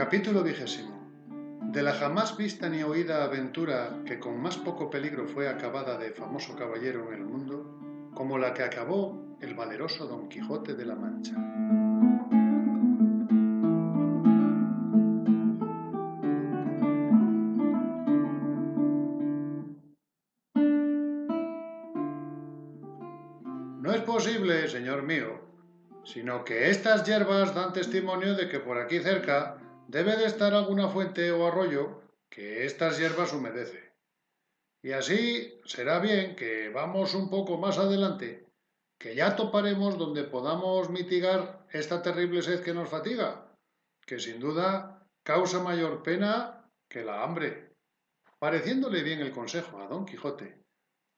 Capítulo 20. De la jamás vista ni oída aventura que con más poco peligro fue acabada de famoso caballero en el mundo, como la que acabó el valeroso Don Quijote de la Mancha. No es posible, señor mío, sino que estas hierbas dan testimonio de que por aquí cerca debe de estar alguna fuente o arroyo que estas hierbas humedece. Y así será bien que vamos un poco más adelante, que ya toparemos donde podamos mitigar esta terrible sed que nos fatiga, que sin duda causa mayor pena que la hambre. Pareciéndole bien el consejo a Don Quijote,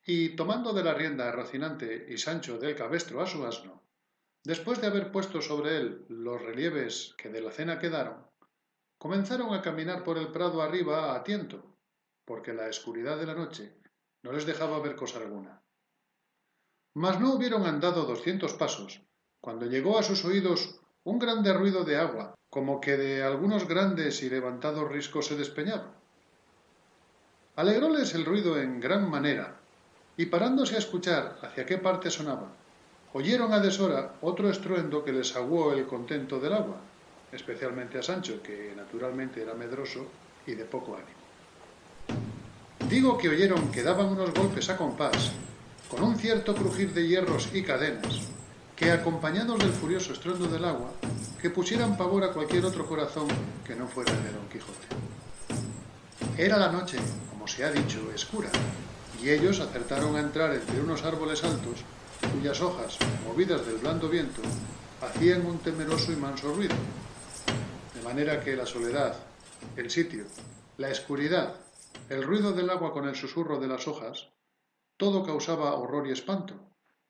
y tomando de la rienda a Rocinante y Sancho del cabestro a su asno, después de haber puesto sobre él los relieves que de la cena quedaron, comenzaron a caminar por el prado arriba a tiento, porque la escuridad de la noche no les dejaba ver cosa alguna. Mas no hubieron andado 200 pasos, cuando llegó a sus oídos un grande ruido de agua, como que de algunos grandes y levantados riscos se despeñaba. Alegróles el ruido en gran manera, y parándose a escuchar hacia qué parte sonaba, oyeron a deshora otro estruendo que les aguó el contento del agua, especialmente a Sancho, que naturalmente era medroso y de poco ánimo. Digo que oyeron que daban unos golpes a compás, con un cierto crujir de hierros y cadenas, que acompañados del furioso estruendo del agua, que pusieran pavor a cualquier otro corazón que no fuera el de Don Quijote. Era la noche, como se ha dicho, escura, y ellos acertaron a entrar entre unos árboles altos, cuyas hojas, movidas del blando viento, hacían un temeroso y manso ruido, de manera que la soledad, el sitio, la escuridad, el ruido del agua con el susurro de las hojas, todo causaba horror y espanto,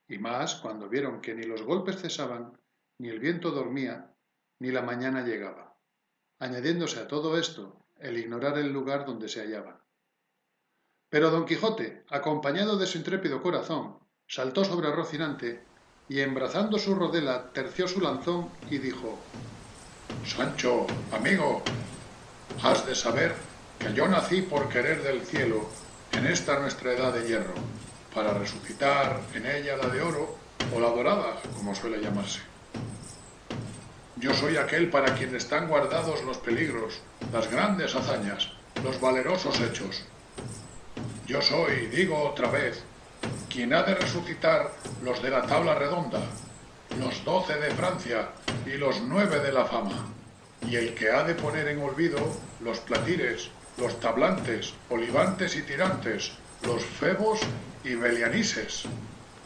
y más cuando vieron que ni los golpes cesaban, ni el viento dormía, ni la mañana llegaba, añadiéndose a todo esto el ignorar el lugar donde se hallaban. Pero Don Quijote, acompañado de su intrépido corazón, saltó sobre Rocinante y, embrazando su rodela, terció su lanzón y dijo: Sancho, amigo, has de saber que yo nací por querer del cielo en esta nuestra edad de hierro, para resucitar en ella la de oro o la dorada, como suele llamarse. Yo soy aquel para quien están guardados los peligros, las grandes hazañas, los valerosos hechos. Yo soy, digo otra vez, quien ha de resucitar los de la tabla redonda, los 12 de Francia y los 9 de la fama, y el que ha de poner en olvido los platires, los tablantes, olivantes y tirantes, los febos y belianises,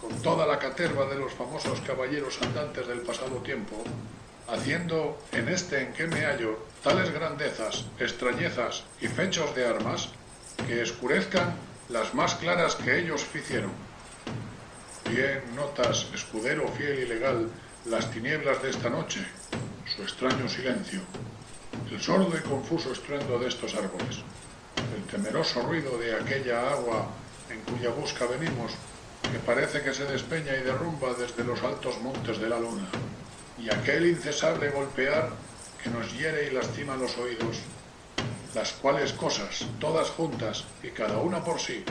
con toda la caterva de los famosos caballeros andantes del pasado tiempo, haciendo en este en que me hallo tales grandezas, extrañezas y fechos de armas, que escurezcan las más claras que ellos ficieron. Bien notas, escudero fiel y legal, las tinieblas de esta noche, su extraño silencio, el sordo y confuso estruendo de estos árboles, el temeroso ruido de aquella agua en cuya busca venimos, que parece que se despeña y derrumba desde los altos montes de la luna, y aquel incesable golpear que nos hiere y lastima los oídos, las cuales cosas, todas juntas y cada una por sí,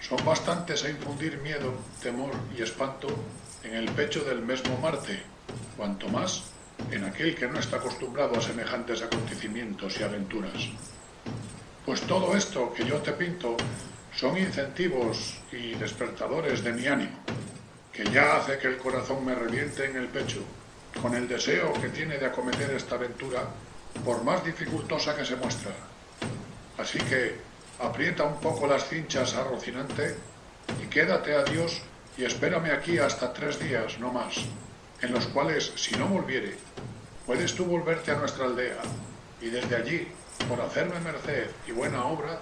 son bastantes a infundir miedo, temor y espanto en el pecho del mesmo Marte, cuanto más en aquel que no está acostumbrado a semejantes acontecimientos y aventuras. Pues todo esto que yo te pinto son incentivos y despertadores de mi ánimo, que ya hace que el corazón me reviente en el pecho, con el deseo que tiene de acometer esta aventura, por más dificultosa que se muestra. Así que aprieta un poco las cinchas a Rocinante y quédate a Dios y espérame aquí hasta 3 días, no más, en los cuales, si no volviere, puedes tú volverte a nuestra aldea, y desde allí, por hacerme merced y buena obra,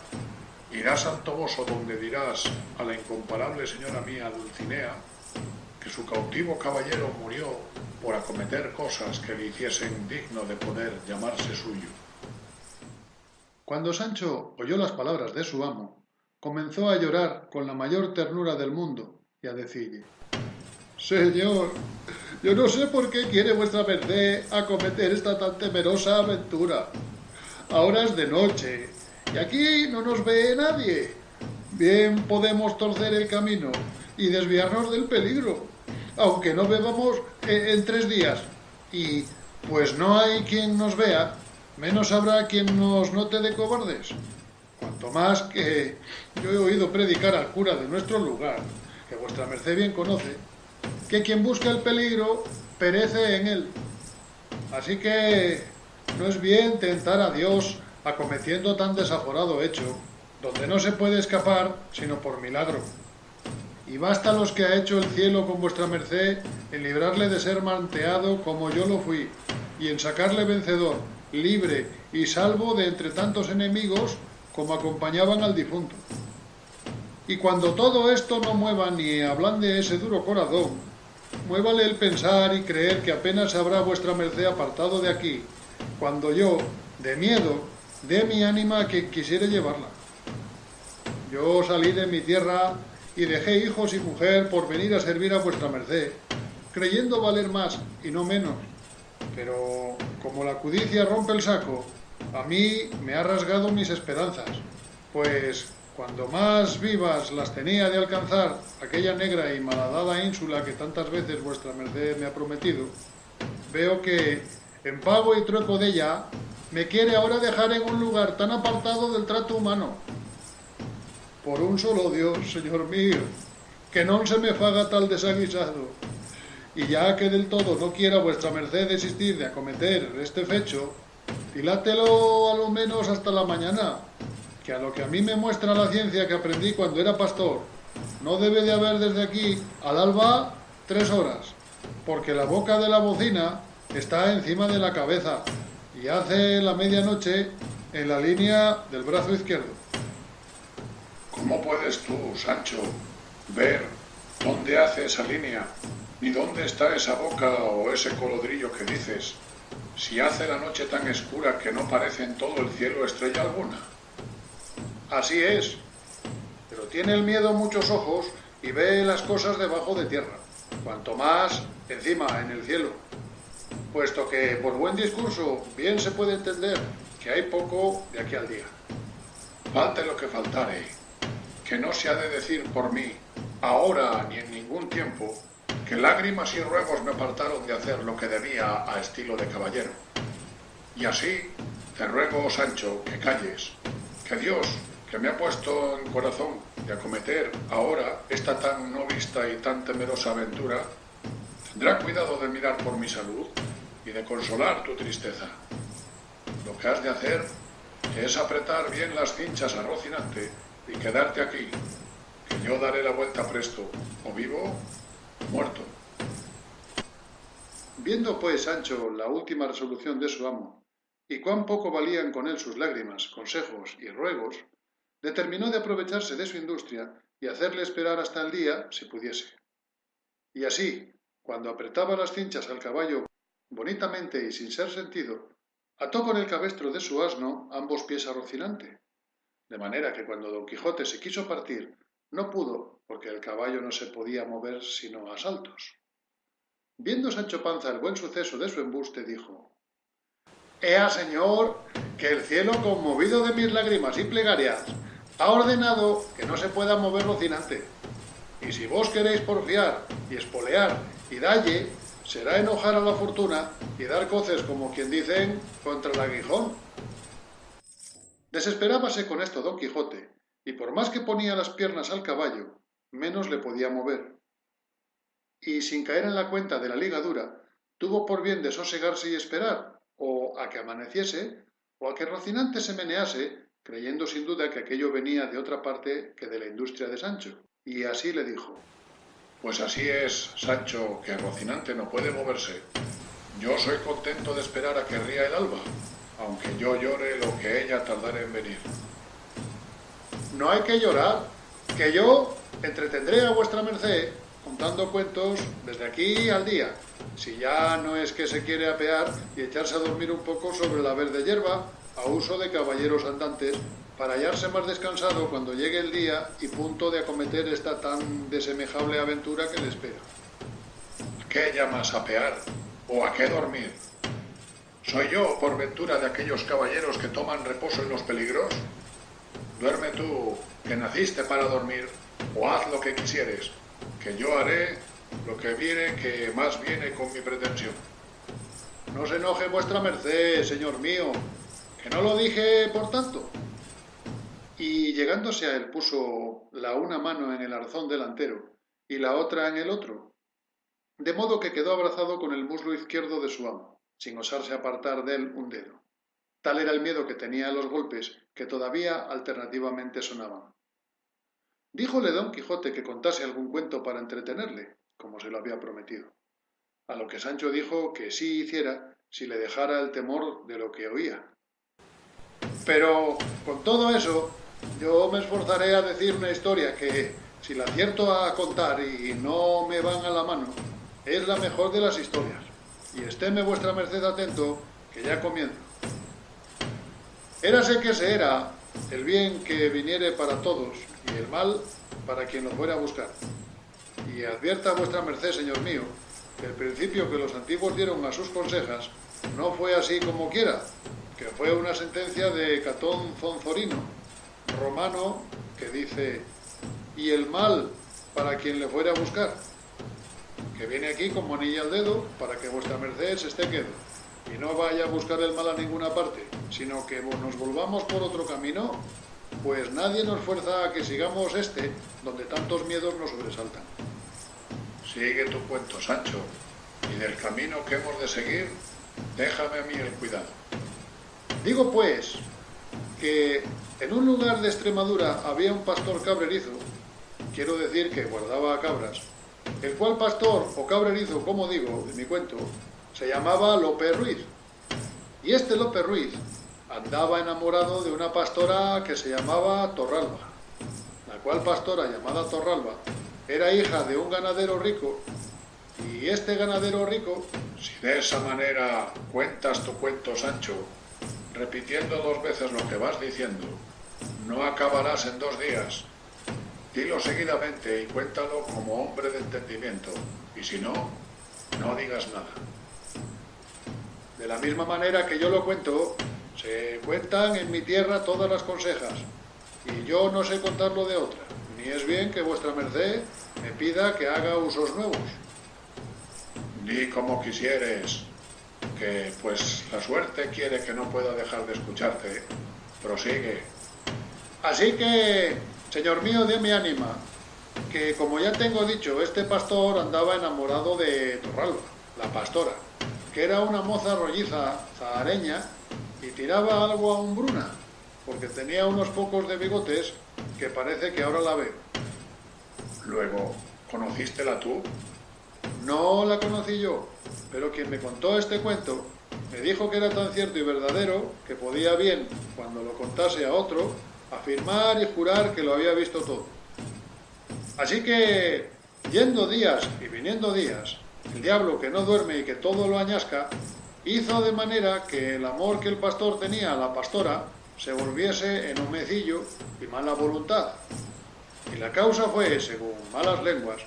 irás al Toboso, donde dirás a la incomparable señora mía Dulcinea que su cautivo caballero murió por acometer cosas que le hiciesen digno de poder llamarse suyo. Cuando Sancho oyó las palabras de su amo, comenzó a llorar con la mayor ternura del mundo y a decirle: Señor, yo no sé por qué quiere vuestra merced acometer esta tan temerosa aventura, ahora es de noche, y aquí no nos ve nadie. Bien podemos torcer el camino y desviarnos del peligro, aunque no bebamos en 3 días. Y pues no hay quien nos vea, menos habrá quien nos note de cobardes. Cuanto más que yo he oído predicar al cura de nuestro lugar, que vuestra merced bien conoce, que quien busca el peligro perece en él. Así que no es bien tentar a Dios acometiendo tan desaforado hecho, donde no se puede escapar sino por milagro. Y basta los que ha hecho el cielo con vuestra merced en librarle de ser manteado como yo lo fui, y en sacarle vencedor, libre y salvo de entre tantos enemigos como acompañaban al difunto. Y cuando todo esto no mueva ni ablande ese duro corazón, muévale el pensar y creer que apenas habrá vuestra merced apartado de aquí, cuando yo, de miedo, dé mi ánima a quien quisiere llevarla. Yo salí de mi tierra y dejé hijos y mujer por venir a servir a vuestra merced, creyendo valer más y no menos. Pero como la codicia rompe el saco, a mí me ha rasgado mis esperanzas, pues cuando más vivas las tenía de alcanzar aquella negra y malhadada ínsula que tantas veces vuestra merced me ha prometido, veo que, en pago y trueco de ella, me quiere ahora dejar en un lugar tan apartado del trato humano. Por un solo Dios, señor mío, que non se me faga tal desaguisado. Y ya que del todo no quiera vuestra merced desistir de acometer este fecho, dilátelo a lo menos hasta la mañana, que a lo que a mí me muestra la ciencia que aprendí cuando era pastor, no debe de haber desde aquí al alba 3 horas, porque la boca de la bocina está encima de la cabeza y hace la medianoche en la línea del brazo izquierdo. ¿Cómo puedes tú, Sancho, ver dónde hace esa línea, ni dónde está esa boca o ese colodrillo que dices, si hace la noche tan escura que no parece en todo el cielo estrella alguna? Así es, pero tiene el miedo muchos ojos y ve las cosas debajo de tierra, cuanto más encima en el cielo, puesto que por buen discurso bien se puede entender que hay poco de aquí al día. Falte lo que faltare, que no se ha de decir por mí, ahora ni en ningún tiempo, que lágrimas y ruegos me apartaron de hacer lo que debía a estilo de caballero. Y así te ruego, Sancho, que calles, que Dios, que me ha puesto en corazón de acometer ahora esta tan no vista y tan temerosa aventura, tendrá cuidado de mirar por mi salud y de consolar tu tristeza. Lo que has de hacer es apretar bien las cinchas a Rocinante y quedarte aquí, que yo daré la vuelta presto, o vivo o muerto. Viendo pues Sancho la última resolución de su amo, y cuán poco valían con él sus lágrimas, consejos y ruegos, determinó de aprovecharse de su industria y hacerle esperar hasta el día si pudiese. Y así, cuando apretaba las cinchas al caballo bonitamente y sin ser sentido, ató con el cabestro de su asno ambos pies a Rocinante, de manera que cuando don Quijote se quiso partir, no pudo, porque el caballo no se podía mover sino a saltos. Viendo Sancho Panza el buen suceso de su embuste, dijo: «Ea, señor, que el cielo, conmovido de mis lágrimas y plegarias, ha ordenado que no se pueda mover Rocinante. Y si vos queréis porfiar y espolear y dalle, será enojar a la fortuna y dar coces, como quien dicen, contra el aguijón». Desesperábase con esto don Quijote, y por más que ponía las piernas al caballo, menos le podía mover. Y sin caer en la cuenta de la ligadura, tuvo por bien de sosegarse y esperar, o a que amaneciese, o a que Rocinante se menease, creyendo sin duda que aquello venía de otra parte que de la industria de Sancho. Y así le dijo: «Pues así es, Sancho, que Rocinante no puede moverse. Yo soy contento de esperar a que ría el alba, aunque yo llore lo que ella tardare en venir». «No hay que llorar, que yo entretendré a vuestra merced contando cuentos desde aquí al día, si ya no es que se quiere apear y echarse a dormir un poco sobre la verde hierba, a uso de caballeros andantes, para hallarse más descansado cuando llegue el día y punto de acometer esta tan desemejable aventura que le espera». ¿A qué llamas apear o a qué dormir? ¿Soy yo, por ventura, de aquellos caballeros que toman reposo en los peligros? Duerme tú, que naciste para dormir, o haz lo que quisieres, que yo haré lo que viene, que más viene con mi pretensión. No se enoje vuestra merced, señor mío, que no lo dije por tanto. Y llegándose a él puso la una mano en el arzón delantero y la otra en el otro, de modo que quedó abrazado con el muslo izquierdo de su amo, sin osarse apartar de él un dedo. Tal era el miedo que tenía a los golpes que todavía alternativamente sonaban. Díjole don Quijote que contase algún cuento para entretenerle, como se lo había prometido, a lo que Sancho dijo que sí hiciera si le dejara el temor de lo que oía. Pero con todo eso, yo me esforzaré a decir una historia que, si la acierto a contar y no me van a la mano, es la mejor de las historias. Y estéme vuestra merced atento, que ya comienzo. Érase que se era el bien que viniere para todos y el mal para quien lo fuera a buscar. Y advierta vuestra merced, señor mío, que el principio que los antiguos dieron a sus consejas no fue así como quiera, que fue una sentencia de Catón Zonzorino, romano, que dice: y el mal para quien le fuera a buscar, que viene aquí como anilla al dedo para que vuestra merced se esté quedo y no vaya a buscar el mal a ninguna parte, sino que nos volvamos por otro camino, pues nadie nos fuerza a que sigamos donde tantos miedos nos sobresaltan. Sigue tu cuento, Sancho, y del camino que hemos de seguir, déjame a mí el cuidado. Digo, pues, que en un lugar de Extremadura había un pastor cabrerizo, quiero decir que guardaba cabras, el cual pastor o cabrerizo, como digo en mi cuento, se llamaba Lope Ruiz. Y este Lope Ruiz andaba enamorado de una pastora que se llamaba Torralba, la cual pastora llamada Torralba era hija de un ganadero rico, y este ganadero rico... Si de esa manera cuentas tu cuento, Sancho, repitiendo 2 veces lo que vas diciendo, no acabarás en 2 días. Dilo seguidamente y cuéntalo como hombre de entendimiento, y si no, no digas nada. De la misma manera que yo lo cuento, se cuentan en mi tierra todas las consejas, y yo no sé contarlo de otra, ni es bien que vuestra merced me pida que haga usos nuevos. Di como quisieres, que pues la suerte quiere que no pueda dejar de escucharte. Prosigue. Así que, señor mío, déme ánima, que como ya tengo dicho, este pastor andaba enamorado de Torralba, la pastora, que era una moza rolliza zahareña y tiraba algo a hombruna, porque tenía unos pocos de bigotes que parece que ahora la veo. Luego, ¿conocístela tú? No la conocí yo, pero quien me contó este cuento me dijo que era tan cierto y verdadero que podía bien, cuando lo contase a otro, afirmar y jurar que lo había visto todo. Así que, yendo días y viniendo días, el diablo, que no duerme y que todo lo añasca, hizo de manera que el amor que el pastor tenía a la pastora se volviese en homecillo y mala voluntad. Y la causa fue, según malas lenguas,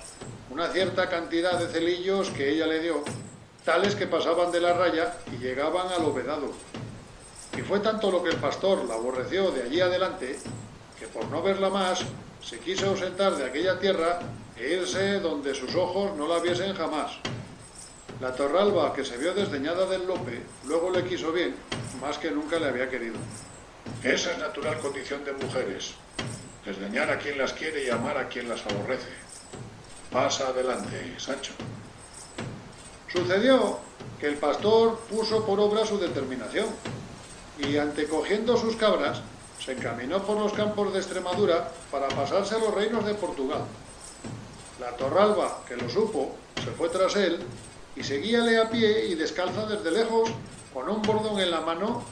una cierta cantidad de celillos que ella le dio, tales que pasaban de la raya y llegaban al vedado. Y fue tanto lo que el pastor la aborreció de allí adelante, que por no verla más, se quiso ausentar de aquella tierra e irse donde sus ojos no la viesen jamás. La Torralba, que se vio desdeñada del Lope, luego le quiso bien, más que nunca le había querido. Esa es natural condición de mujeres, desdeñar a quien las quiere y amar a quien las aborrece. Pasa adelante, Sancho. Sucedió que el pastor puso por obra su determinación, y antecogiendo sus cabras, se encaminó por los campos de Extremadura para pasarse a los reinos de Portugal. La Torralba, que lo supo, se fue tras él, y seguíale a pie y descalza desde lejos, con un bordón en la mano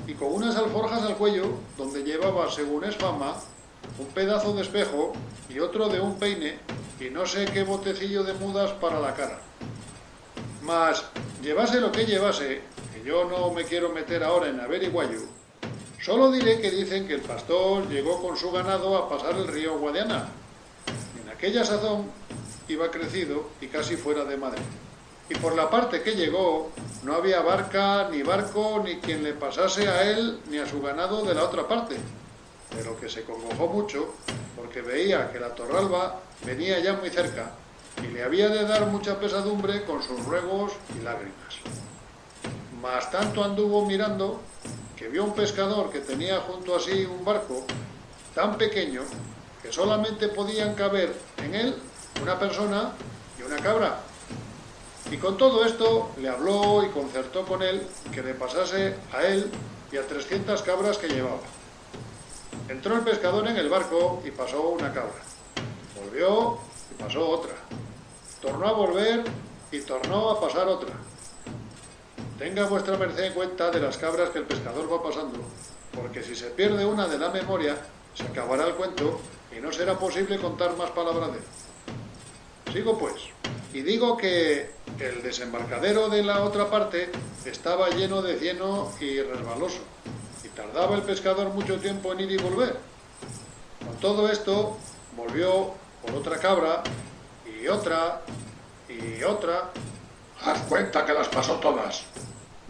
y con unas alforjas al cuello, donde llevaba, según es fama, un pedazo de espejo y otro de un peine, y no sé qué botecillo de mudas para la cara. Mas, llevase lo que llevase, que yo no me quiero meter ahora en averiguallo, solo diré que dicen que el pastor llegó con su ganado a pasar el río Guadiana, y en aquella sazón iba crecido y casi fuera de madre. y por la parte que llegó no había barca, ni barco, ni quien le pasase a él ni a su ganado de la otra parte, de lo que se congojó mucho, porque veía que la Torralba venía ya muy cerca, y le había de dar mucha pesadumbre con sus ruegos y lágrimas. Mas tanto anduvo mirando, que vio un pescador que tenía junto a sí un barco tan pequeño que solamente podían caber en él una persona y una cabra. Y con todo esto le habló y concertó con él que le pasase a él y a 300 cabras que llevaba. Entró el pescador en el barco y pasó una cabra. Volvió y pasó otra. Tornó a volver y tornó a pasar otra. Tenga vuestra merced en cuenta de las cabras que el pescador va pasando, porque si se pierde una de la memoria, se acabará el cuento y no será posible contar más palabras de él. Sigo pues, y digo que el desembarcadero de la otra parte estaba lleno de cieno y resbaloso, y tardaba el pescador mucho tiempo en ir y volver. Con todo esto, volvió por otra cabra, y otra, y otra. Haz cuenta que las pasó todas.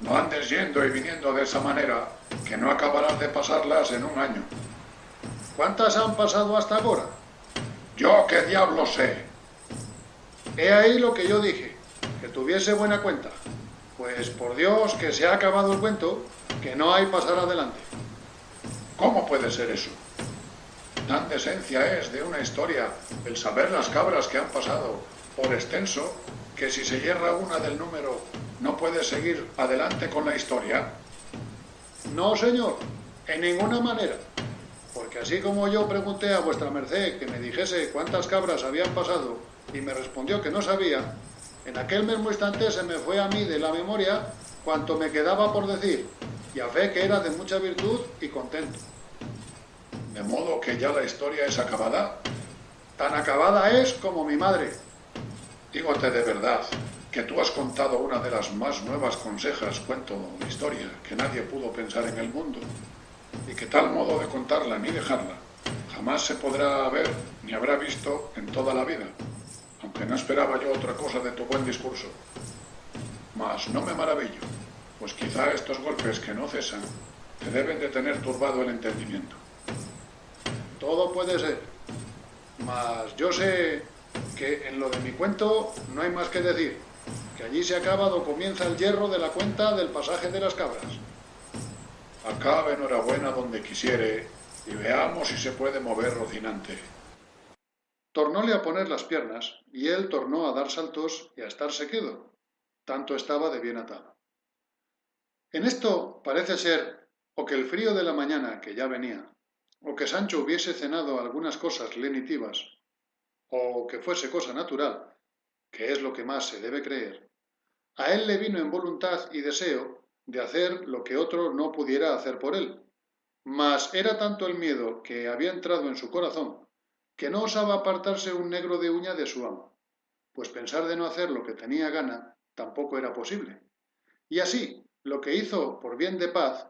No andes yendo y viniendo de esa manera, que no acabarás de pasarlas en un año. ¿Cuántas han pasado hasta ahora? Yo qué diablo sé. He ahí lo que yo dije, que tuviese buena cuenta. Pues por Dios que se ha acabado el cuento, que no hay pasar adelante. ¿Cómo puede ser eso? Tan de esencia es de una historia el saber las cabras que han pasado por extenso, que si se yerra una del número no puede seguir adelante con la historia. No, señor, en ninguna manera. Porque así como yo pregunté a vuestra merced que me dijese cuántas cabras habían pasado y me respondió que no sabía, en aquel mismo instante se me fue a mí de la memoria cuanto me quedaba por decir, y a fe que era de mucha virtud y contento. De modo que ya la historia es acabada. Tan acabada es como mi madre. Dígote de verdad que tú has contado una de las más nuevas consejas, cuento de historia, que nadie pudo pensar en el mundo, y que tal modo de contarla ni dejarla jamás se podrá ver ni habrá visto en toda la vida, aunque no esperaba yo otra cosa de tu buen discurso. Mas no me maravillo, pues quizá estos golpes que no cesan te deben de tener turbado el entendimiento. Todo puede ser, mas yo sé que en lo de mi cuento no hay más que decir, que allí se acaba o comienza el hierro de la cuenta del pasaje de las cabras. Acabe enhorabuena donde quisiere y veamos si se puede mover Rocinante. Tornóle a poner las piernas y él tornó a dar saltos y a estarse quedo, tanto estaba de bien atado. En esto parece ser o que el frío de la mañana que ya venía, o que Sancho hubiese cenado algunas cosas lenitivas, o que fuese cosa natural, que es lo que más se debe creer, a él le vino en voluntad y deseo de hacer lo que otro no pudiera hacer por él. Mas era tanto el miedo que había entrado en su corazón, que no osaba apartarse un negro de uña de su amo, pues pensar de no hacer lo que tenía gana tampoco era posible. Y así, lo que hizo por bien de paz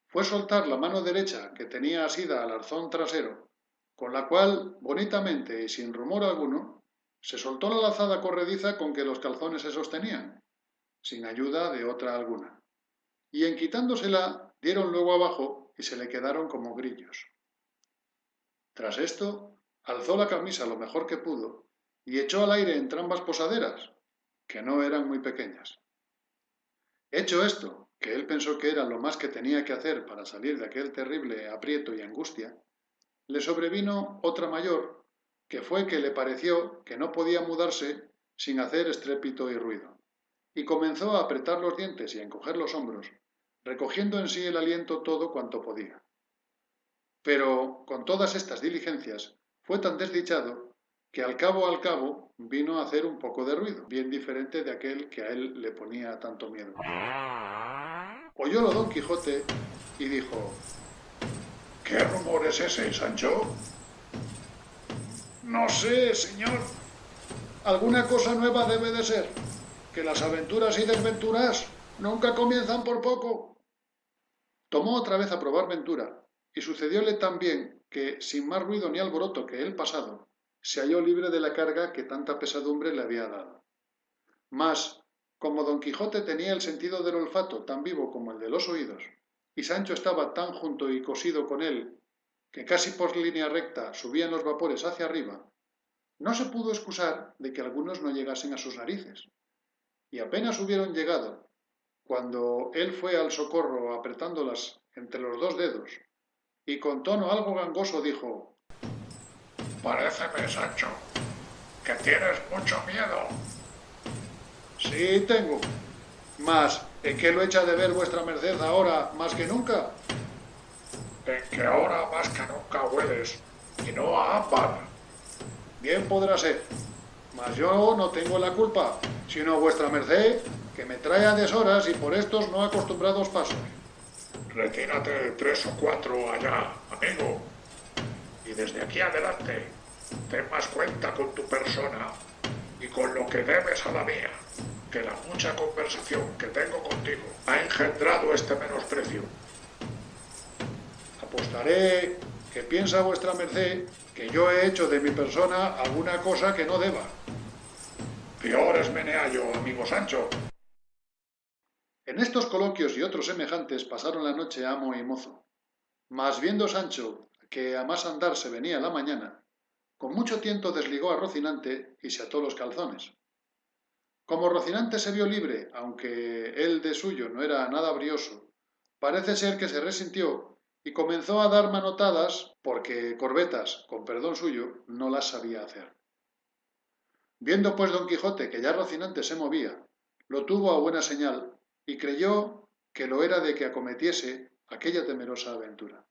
fue soltar la mano derecha que tenía asida al arzón trasero, con la cual, bonitamente y sin rumor alguno, se soltó la lazada corrediza con que los calzones se sostenían, sin ayuda de otra alguna. Y en quitándosela, dieron luego abajo y se le quedaron como grillos. Tras esto, alzó la camisa lo mejor que pudo y echó al aire entrambas posaderas, que no eran muy pequeñas. Hecho esto, que él pensó que era lo más que tenía que hacer para salir de aquel terrible aprieto y angustia, le sobrevino otra mayor, que fue que le pareció que no podía mudarse sin hacer estrépito y ruido, y comenzó a apretar los dientes y a encoger los hombros, recogiendo en sí el aliento todo cuanto podía. Pero con todas estas diligencias fue tan desdichado que al cabo vino a hacer un poco de ruido, bien diferente de aquel que a él le ponía tanto miedo. Oyólo Don Quijote y dijo: ¿Qué rumor es ese, Sancho? No sé, señor. Alguna cosa nueva debe de ser, que las aventuras y desventuras nunca comienzan por poco. Tomó otra vez a probar ventura, y sucedióle tan bien que, sin más ruido ni alboroto que el pasado, se halló libre de la carga que tanta pesadumbre le había dado. Mas, Como Don Quijote tenía el sentido del olfato tan vivo como el de los oídos, y Sancho estaba tan junto y cosido con él que casi por línea recta subían los vapores hacia arriba, no se pudo excusar de que algunos no llegasen a sus narices, y apenas hubieron llegado, cuando él fue al socorro apretándolas entre los dos dedos, y con tono algo gangoso dijo: Paréceme, Sancho, que tienes mucho miedo. Sí tengo, mas ¿en qué lo echa de ver vuestra merced ahora más que nunca? En que ahora más que nunca hueles, y no a ámbar. Bien podrá ser, mas yo no tengo la culpa, sino vuestra merced, que me trae a deshoras y por estos no acostumbrados pasos. Retírate 3 o 4 allá, amigo, y desde aquí adelante ten más cuenta con tu persona y con lo que debes a la mía, que la mucha conversación que tengo contigo ha engendrado este menosprecio. Apostaré que piensa vuestra merced que yo he hecho de mi persona alguna cosa que no deba. Peor es meneallo, amigo Sancho. En estos coloquios y otros semejantes pasaron la noche amo y mozo. Mas viendo Sancho que a más andar se venía la mañana, con mucho tiento desligó a Rocinante y se ató los calzones. Como Rocinante se vio libre, aunque él de suyo no era nada brioso, parece ser que se resintió y comenzó a dar manotadas porque corbetas, con perdón suyo, no las sabía hacer. Viendo pues Don Quijote que ya Rocinante se movía, lo tuvo a buena señal y creyó que lo era de que acometiese aquella temerosa aventura.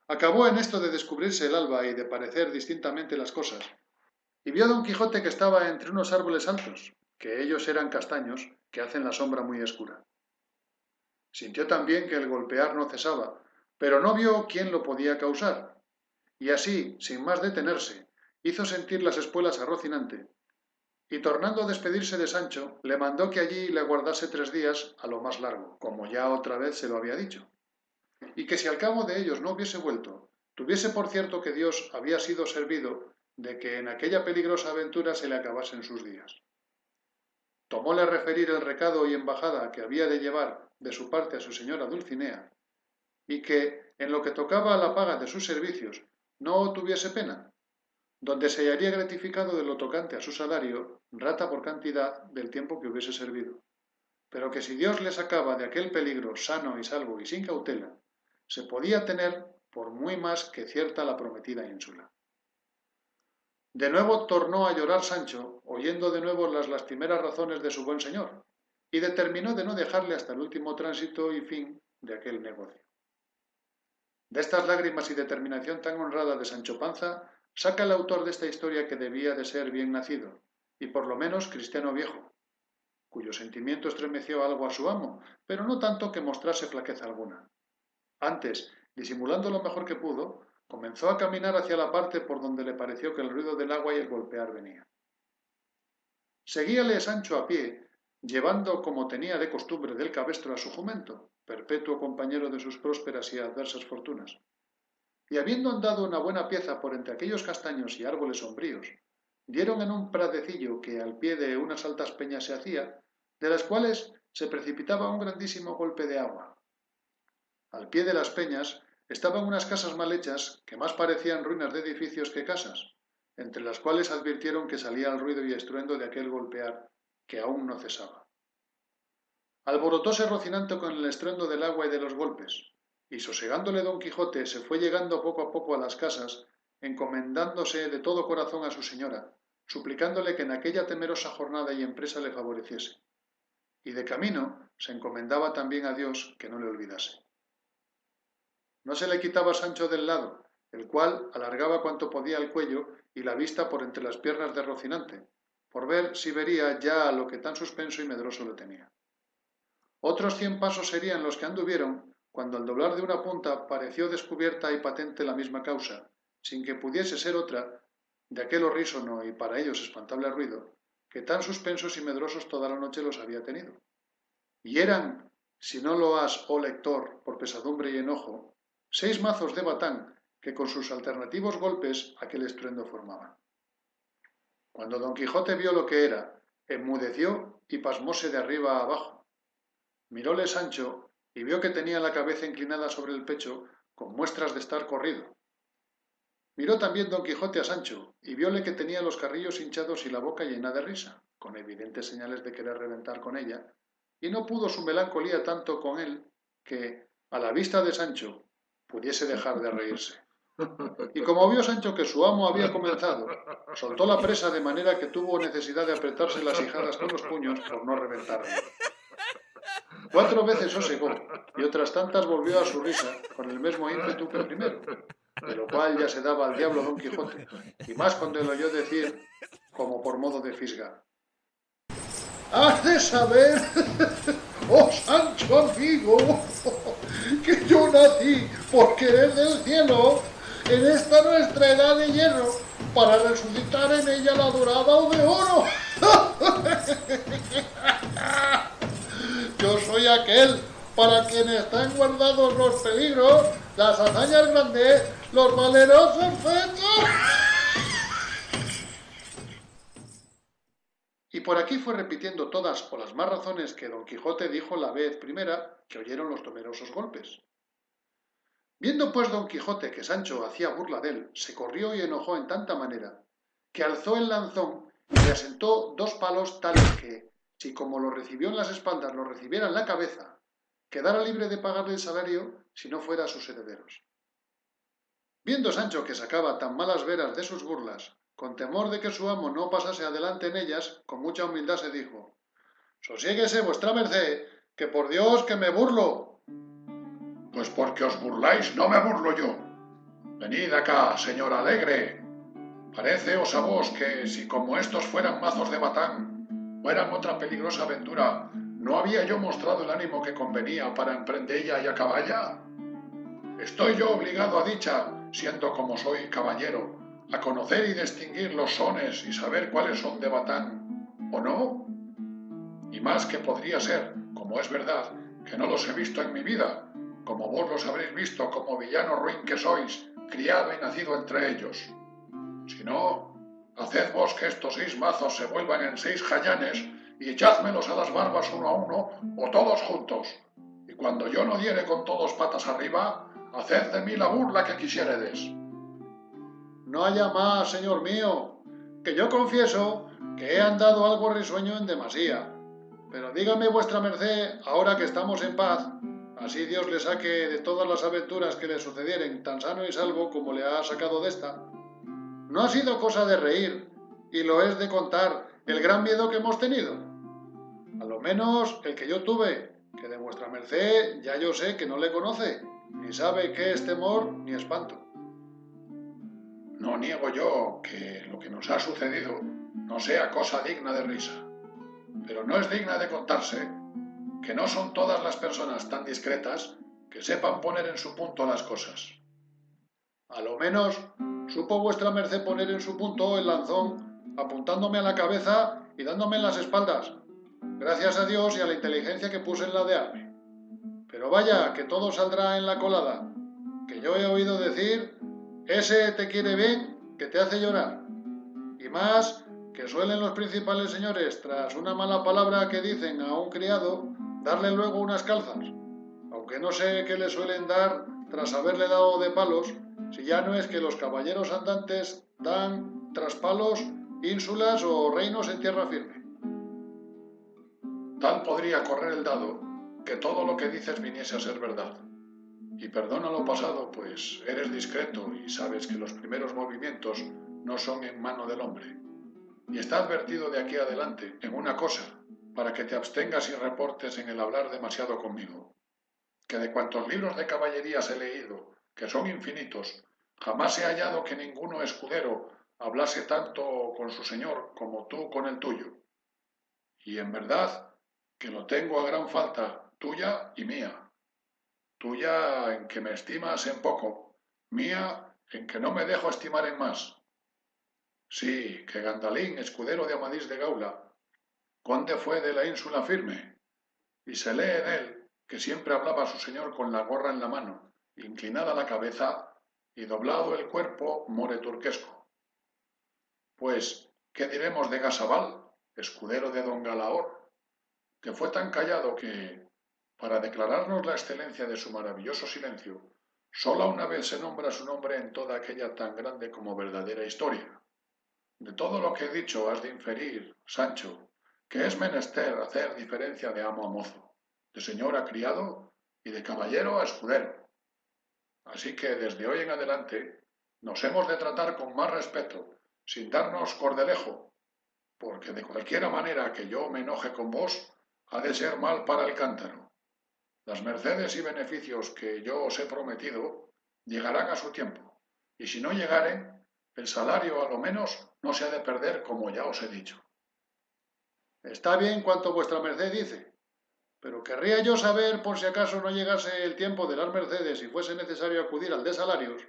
Acabó en esto de descubrirse el alba y de parecer distintamente las cosas, y vio Don Quijote que estaba entre unos árboles altos, que ellos eran castaños, que hacen la sombra muy escura. Sintió también que el golpear no cesaba, pero no vio quién lo podía causar, y así, sin más detenerse, hizo sentir las espuelas a Rocinante, y tornando a despedirse de Sancho, le mandó que allí le guardase 3 días a lo más largo, como ya otra vez se lo había dicho, y que si al cabo de ellos no hubiese vuelto, tuviese por cierto que Dios había sido servido de que en aquella peligrosa aventura se le acabasen sus días. Tomóle referir el recado y embajada que había de llevar de su parte a su señora Dulcinea, y que, en lo que tocaba a la paga de sus servicios, no tuviese pena, donde se hallaría gratificado de lo tocante a su salario, rata por cantidad del tiempo que hubiese servido, pero que si Dios le sacaba de aquel peligro sano y salvo y sin cautela, se podía tener por muy más que cierta la prometida ínsula. De nuevo tornó a llorar Sancho, oyendo de nuevo las lastimeras razones de su buen señor, y determinó de no dejarle hasta el último tránsito y fin de aquel negocio. De estas lágrimas y determinación tan honrada de Sancho Panza, saca el autor de esta historia que debía de ser bien nacido, y por lo menos cristiano viejo, cuyo sentimiento estremeció algo a su amo, pero no tanto que mostrase flaqueza alguna. Antes, disimulando lo mejor que pudo, comenzó a caminar hacia la parte por donde le pareció que el ruido del agua y el golpear venía. Seguíale Sancho a pie, llevando como tenía de costumbre del cabestro a su jumento, perpetuo compañero de sus prósperas y adversas fortunas. Y habiendo andado una buena pieza por entre aquellos castaños y árboles sombríos, dieron en un pradecillo que al pie de unas altas peñas se hacía, de las cuales se precipitaba un grandísimo golpe de agua. Al pie de las peñas estaban unas casas mal hechas que más parecían ruinas de edificios que casas, entre las cuales advirtieron que salía el ruido y estruendo de aquel golpear que aún no cesaba. Alborotóse Rocinante con el estruendo del agua y de los golpes, y sosegándole Don Quijote se fue llegando poco a poco a las casas, encomendándose de todo corazón a su señora, suplicándole que en aquella temerosa jornada y empresa le favoreciese, y de camino se encomendaba también a Dios que no le olvidase. No se le quitaba Sancho del lado, el cual alargaba cuanto podía el cuello y la vista por entre las piernas de Rocinante, por ver si vería ya a lo que tan suspenso y medroso le tenía. Otros 100 pasos serían los que anduvieron, cuando al doblar de una punta pareció descubierta y patente la misma causa, sin que pudiese ser otra, de aquel horrísono y para ellos espantable ruido, que tan suspensos y medrosos toda la noche los había tenido. Y eran, si no lo has, oh lector, por pesadumbre y enojo, 6 mazos de batán que con sus alternativos golpes aquel estruendo formaban. Cuando Don Quijote vio lo que era, Enmudeció y pasmóse de arriba a abajo. Miróle Sancho y vio que tenía la cabeza inclinada sobre el pecho con muestras de estar corrido. Miró también don Quijote a Sancho y viole que tenía los carrillos hinchados y la boca llena de risa, con evidentes señales de querer reventar con ella, y no pudo su melancolía tanto con él que, a la vista de Sancho, pudiese dejar de reírse. Y como vio Sancho que su amo había comenzado, soltó la presa de manera que tuvo necesidad de apretarse las ijadas con los puños por no reventarle. 4 veces sosegó y otras tantas volvió a su risa con el mismo ímpetu que primero, de lo cual ya se daba al diablo don Quijote, y más cuando le oyó decir, como por modo de fisga: «Has de saber, oh Sancho amigo, que yo nací por querer del cielo en esta nuestra edad de hierro para resucitar en ella la dorada o de oro». Yo soy aquel para quien están guardados los peligros, las hazañas grandes, los valerosos fechos. Y por aquí fue repitiendo todas o las más razones que don Quijote dijo la vez primera que oyeron los numerosos golpes. Viendo pues don Quijote que Sancho hacía burla de él, se corrió y enojó en tanta manera que alzó el lanzón y le asentó 2 palos tales que, si como lo recibió en las espaldas lo recibiera en la cabeza, quedara libre de pagarle el salario si no fuera a sus herederos. Viendo Sancho que sacaba tan malas veras de sus burlas, con temor de que su amo no pasase adelante en ellas, con mucha humildad se dijo: «Sosiéguese vuestra merced, que por Dios que me burlo». «Pues porque os burláis, no me burlo yo. Venid acá, señor alegre. Pareceos a vos que, si como estos fueran mazos de batán, fueran otra peligrosa aventura, ¿no había yo mostrado el ánimo que convenía para emprendella y a caballa? Estoy yo obligado a dicha, siendo como soy caballero, a conocer y distinguir los sones y saber cuáles son de batán, ¿o no? Y más que podría ser, como es verdad, que no los he visto en mi vida, como vos los habréis visto como villano ruin que sois, criado y nacido entre ellos. Si no, haced vos que estos 6 mazos se vuelvan en 6 jayanes y echádmelos a las barbas uno a uno o todos juntos, y cuando yo no diere con todos patas arriba, haced de mí la burla que quisiéredes. «No haya más, señor mío, que yo confieso que he andado algo risueño en demasía. Pero dígame vuestra merced, ahora que estamos en paz, así Dios le saque de todas las aventuras que le sucedieren tan sano y salvo como le ha sacado de esta. ¿No ha sido cosa de reír, y lo es de contar, el gran miedo que hemos tenido? A lo menos el que yo tuve, que de vuestra merced ya yo sé que no le conoce, ni sabe qué es temor ni espanto». No niego yo que lo que nos ha sucedido no sea cosa digna de risa, pero no es digna de contarse, que no son todas las personas tan discretas que sepan poner en su punto las cosas. A lo menos supo vuestra merced poner en su punto el lanzón, apuntándome a la cabeza y dándome en las espaldas, gracias a Dios y a la inteligencia que puse en ladearme. Pero vaya, que todo saldrá en la colada, que yo he oído decir: «Ese te quiere bien, que te hace llorar». Y más, que suelen los principales señores, tras una mala palabra que dicen a un criado, darle luego unas calzas, aunque no sé qué le suelen dar tras haberle dado de palos, si ya no es que los caballeros andantes dan tras palos ínsulas o reinos en tierra firme. Tal podría correr el dado que todo lo que dices viniese a ser verdad. Y perdona lo pasado, pues eres discreto y sabes que los primeros movimientos no son en mano del hombre. Y está advertido de aquí adelante en una cosa, para que te abstengas y reportes en el hablar demasiado conmigo, que de cuantos libros de caballerías he leído, que son infinitos, jamás he hallado que ninguno escudero hablase tanto con su señor como tú con el tuyo. Y en verdad que lo tengo a gran falta tuya y mía. Tuya en que me estimas en poco, mía en que no me dejo estimar en más. Sí, que Gandalín, escudero de Amadís de Gaula, conde fue de la ínsula firme, y se lee en él que siempre hablaba a su señor con la gorra en la mano, inclinada la cabeza y doblado el cuerpo more turquesco. Pues, ¿qué diremos de Gasabal, escudero de don Galaor, que fue tan callado que, para declararnos la excelencia de su maravilloso silencio, sola una vez se nombra su nombre en toda aquella tan grande como verdadera historia. De todo lo que he dicho has de inferir, Sancho, que es menester hacer diferencia de amo a mozo, de señor a criado y de caballero a escudero. Así que desde hoy en adelante nos hemos de tratar con más respeto, sin darnos cordelejo, porque de cualquiera manera que yo me enoje con vos, ha de ser mal para el cántaro. Las mercedes y beneficios que yo os he prometido llegarán a su tiempo, y si no llegaren, el salario a lo menos no se ha de perder como ya os he dicho. Está bien cuanto vuestra merced dice, pero querría yo saber, por si acaso no llegase el tiempo de las mercedes y fuese necesario acudir al de salarios,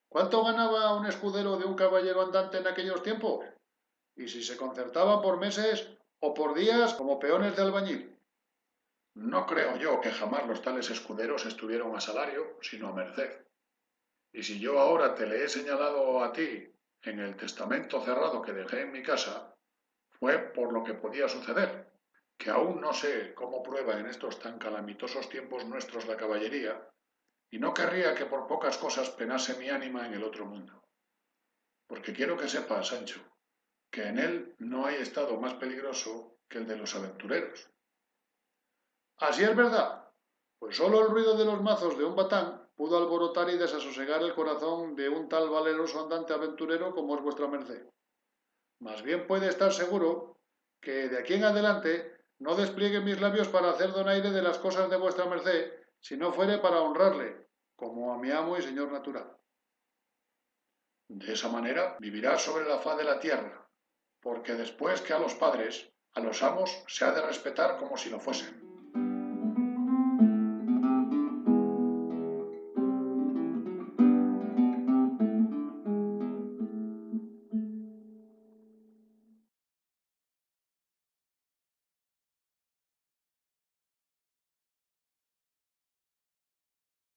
¿cuánto ganaba un escudero de un caballero andante en aquellos tiempos? Y si se concertaba por meses o por días como peones de albañil. No creo yo que jamás los tales escuderos estuvieron a salario, sino a merced. Y si yo ahora te le he señalado a ti en el testamento cerrado que dejé en mi casa, fue por lo que podía suceder, que aún no sé cómo prueba en estos tan calamitosos tiempos nuestros la caballería, y no querría que por pocas cosas penase mi ánima en el otro mundo. Porque quiero que sepas, Sancho, que en él no hay estado más peligroso que el de los aventureros. Así es verdad, pues solo el ruido de los mazos de un batán pudo alborotar y desasosegar el corazón de un tal valeroso andante aventurero como es vuestra merced. Más bien puede estar seguro que de aquí en adelante no despliegue mis labios para hacer donaire de las cosas de vuestra merced, si no fuere para honrarle, como a mi amo y señor natural. De esa manera vivirás sobre la faz de la tierra, porque después que a los padres, a los amos se ha de respetar como si lo fuesen.